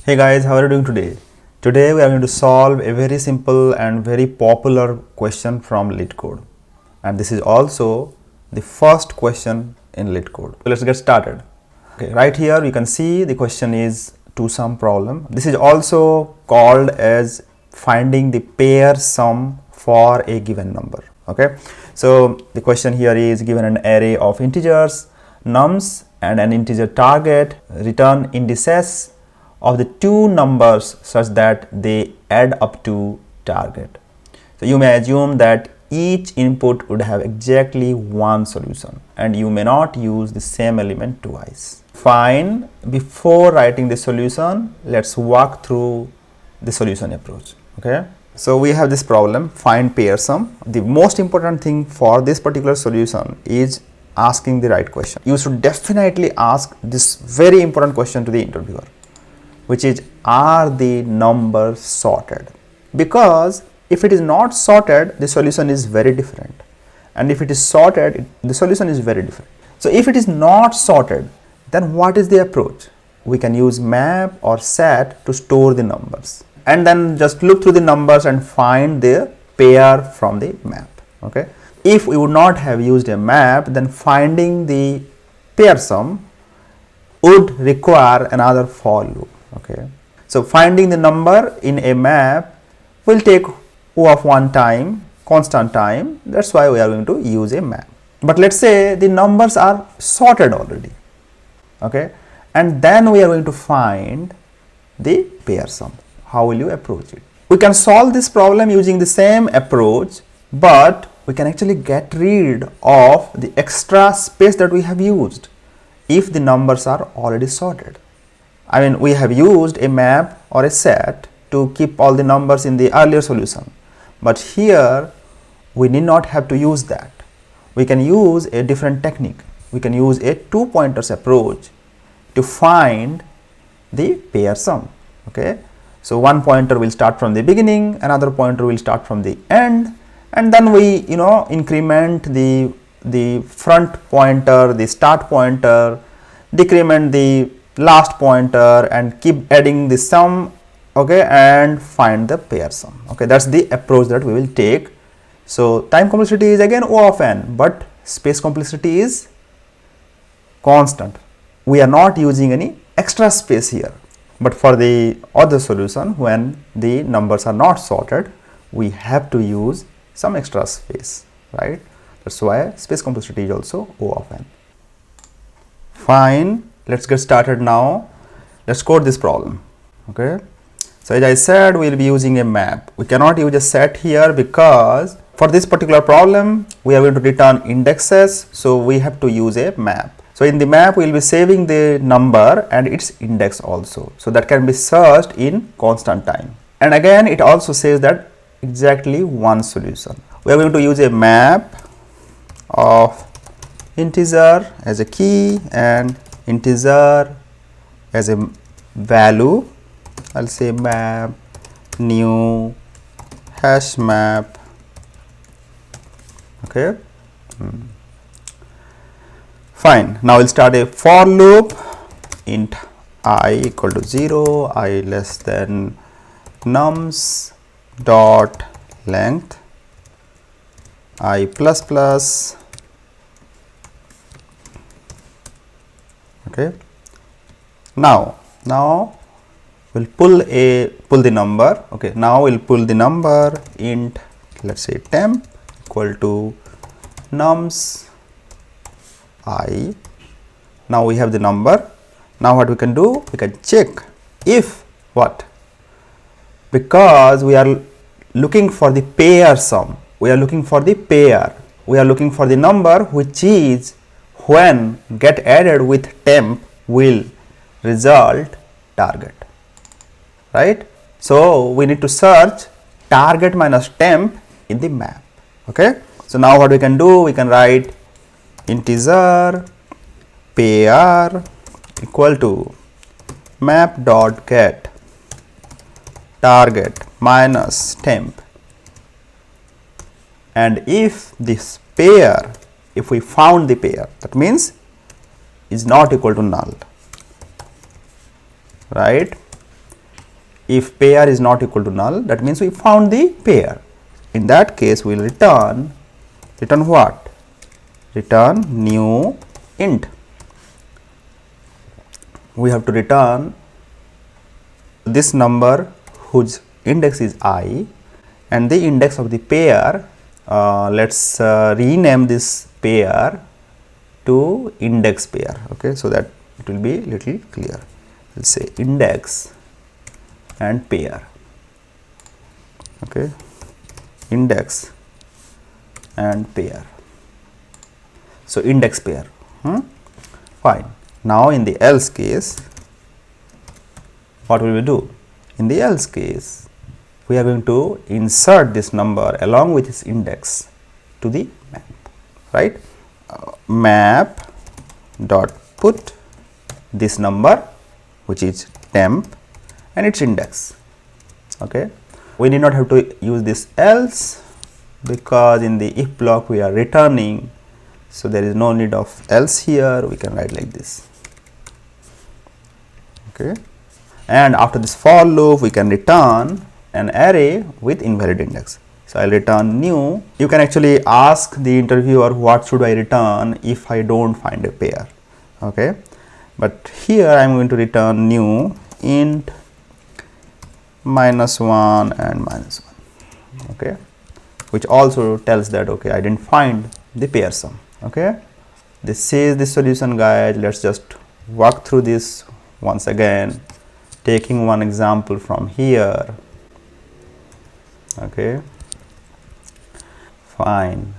Hey guys, how are you doing today? Today we are going to solve a very simple and very popular question from Leetcode, and this is also the first question in Leetcode. So let's get started. Okay, right here you can see the question is two sum problem. This is also called as finding the pair sum for a given number. Okay, so the question here is given an array of integers, nums and an integer target, return indices of the two numbers such that they add up to target. So you may assume that each input would have exactly one solution and you may not use the same element twice. Fine, before writing the solution, let's walk through the solution approach. Okay, so we have this problem, find pair sum. The most important thing for this particular solution is asking the right question. You should definitely ask this very important question to the interviewer, which is, are the numbers sorted? Because if it is not sorted, the solution is very different, and if it is sorted, the solution is very different. So if it is not sorted, then what is the approach? We can use map or set to store the numbers and then just look through the numbers and find the pair from the map. Okay, if we would not have used a map, then finding the pair sum would require another for loop. Okay, so finding the number in a map will take O of one time, constant time. That's why we are going to use a map. But let's say the numbers are sorted already. Okay, and then we are going to find the pair sum. How will you approach it? We can solve this problem using the same approach, but we can actually get rid of the extra space that we have used if the numbers are already sorted. I mean, we have used a map or a set to keep all the numbers in the earlier solution, but here we need not have to use that. We can use a different technique. We can use a two pointers approach to find the pair sum. Okay, so one pointer will start from the beginning, another pointer will start from the end, and then we increment the front pointer, the start pointer, decrement the last pointer, and keep adding the sum. Okay, and find the pair sum. Okay, that's the approach that we will take. So time complexity is again O of n, but space complexity is constant. We are not using any extra space here. But for the other solution, when the numbers are not sorted, we have to use some extra space, right? That's why space complexity is also O of n. Fine, let's get started now. Let's code this problem. Okay, so as I said, we will be using a map. We cannot use a set here because for this particular problem, we are going to return indexes, so we have to use a map. So in the map, we will be saving the number and its index also, so that can be searched in constant time. And again, it also says that exactly one solution. We are going to use a map of integer as a key and integer as a value. I'll say map new hash map. Okay, fine. Now we'll start a for loop int I equal to 0, I less than nums dot length I plus plus. Okay, now we'll pull the number. Okay, now we'll pull the number int, let's say temp equal to nums I. Now we have the number. Now what we can do, we can check if what, because we are looking for the pair sum, we are looking for the pair, we are looking for the number which is when get added with temp will result target, right? So we need to search target minus temp in the map. Okay, so now what we can do, we can write integer pair equal to map dot get target minus temp, and if this pair, if we found the pair, that means is not equal to null, right? if pair is not equal to null, that means we found the pair. In that case, we will return what? Return new int. We have to return this number whose index is I, and the index of the pair, let's rename this pair to index pair, okay, so that it will be little clear. Let's say index and pair, okay, index and pair. So index pair, fine. Now in the else case, what will we do? In the else case, we are going to insert this number along with its index to the map, right? Map dot put this number, which is temp, and its index, okay. We need not have to use this else, because in the if block we are returning, so there is no need of else here. We can write like this, okay. And after this for loop, we can return an array with invalid index. So I will return new. You can actually ask the interviewer, what should I return if I don't find a pair, okay. But here I am going to return new int -1 and -1, okay, which also tells that, okay, I didn't find the pair sum, okay. This is the solution, guys. Let's just walk through this once again, taking one example from here, okay. Fine.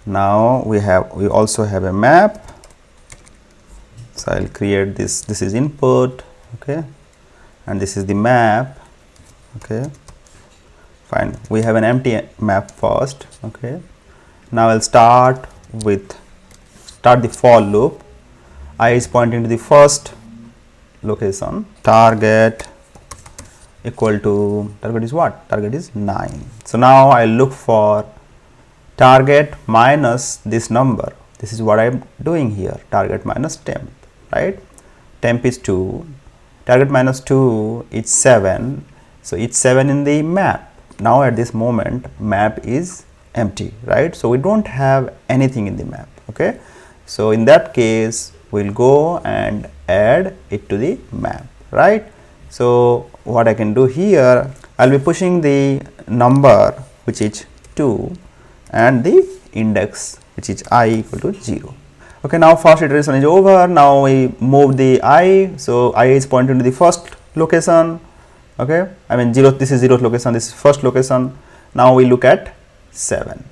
Now we also have a map. So I will create this. This is input, okay, and this is the map, okay. Fine. We have an empty map first, okay. Now I will start the for loop. I is pointing to the first location. Target equal to, target is what? Target is 9. So now I look for target minus this number. This is what I am doing here. Target minus temp, right? Temp is 2. Target minus 2 is 7. So it's 7 in the map. Now at this moment, map is empty, right? So we don't have anything in the map, okay. So in that case, we'll go and add it to the map, right? So what I can do here, I'll be pushing the number which is 2 and the index which is I equal to 0. Okay, now first iteration is over. Now we move the I. So I is pointing to the first location, okay. I mean 0, this is 0th location, this is first location. Now we look at 7,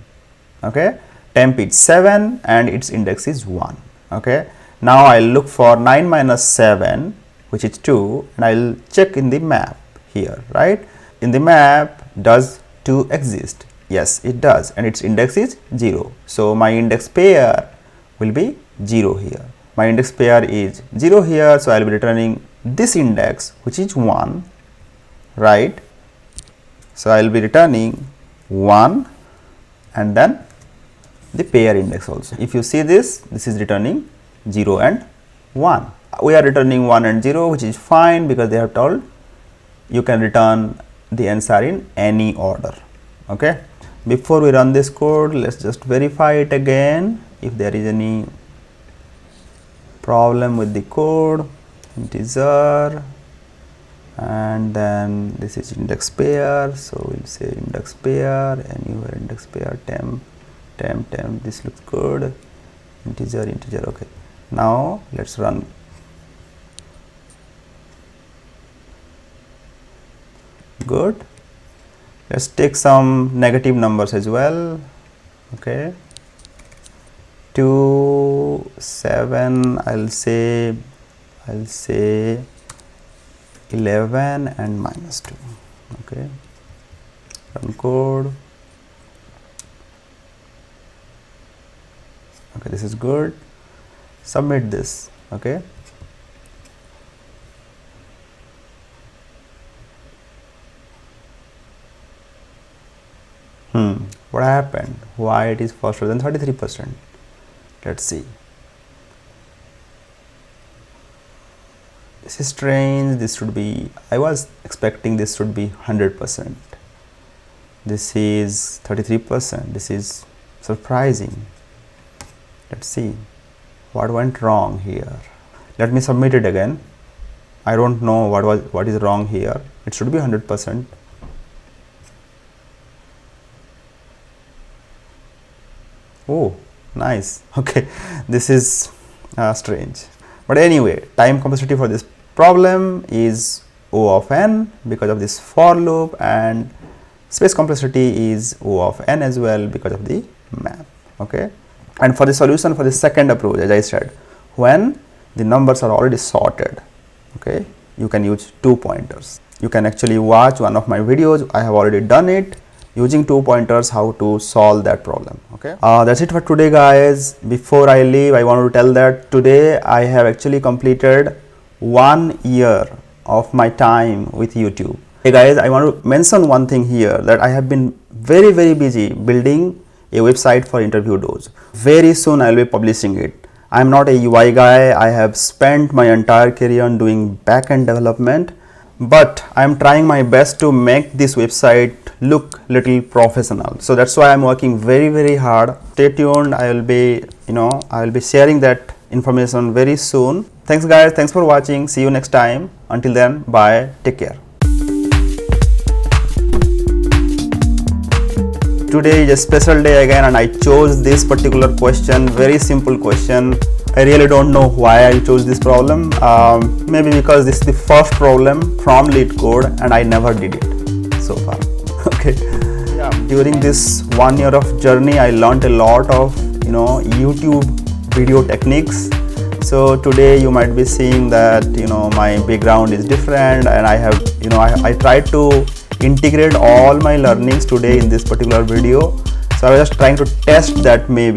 okay. Temp is 7 and its index is 1, okay. Now I will look for 9 minus 7, which is 2, and I will check in the map here, right. In the map, does 2 exist? Yes, it does, and its index is 0. So my index pair will be 0 here. My index pair is 0 here, so I will be returning this index, which is 1, right. So I will be returning 1 and then the pair index also. If you see this, this is returning 0 and 1. We are returning 1 and 0, which is fine, because they have told you can return the answer in any order, okay. Before we run this code, let's just verify it again if there is any problem with the code. Integer, and then this is index pair, so we'll say index pair, anywhere index pair, temp, this looks good, integer, okay. Now let's run. Good. Let's take some negative numbers as well, okay. 2, 7, I'll say 11 and -2, okay. Run code. Okay, this is good. Submit this, okay. What happened? Why it is faster than 33%? Let's see. This This is strange. This should be, I was expecting this should be 100%. This is 33%. This is surprising. Let's see what went wrong here. Let me submit it again. I don't know what is wrong here. It should be 100%. Oh, nice. Okay, this is strange. But anyway, time complexity for this problem is O of n because of this for loop, and space complexity is O of n as well because of the map. Okay, and for the solution for the second approach, as I said, when the numbers are already sorted, okay, you can use 2 pointers. You can actually watch one of my videos. I have already done it using 2 pointers how to solve that problem. Okay, that's it for today, guys. Before I leave, I want to tell that today I have actually completed 1 year of my time with YouTube. Hey guys, I want to mention one thing here, that I have been very busy building a website for interview doors. Very soon I will be publishing it. I am not a UI guy. I have spent my entire career on doing back-end development, but I am trying my best to make this website look little professional. So that's why I'm working very hard. Stay tuned. I will be sharing that information very soon. Thanks guys. Thanks for watching. See you next time. Until then, bye. Take care. Today is a special day again, and I chose this particular question, very simple question. I really don't know why I chose this problem. Maybe because this is the first problem from Leetcode and I never did it so far. Okay. Yeah. During this 1 year of journey, I learned a lot of YouTube video techniques. So today you might be seeing that my background is different, and I have I tried to integrate all my learnings today in this particular video. So I was just trying to test that maybe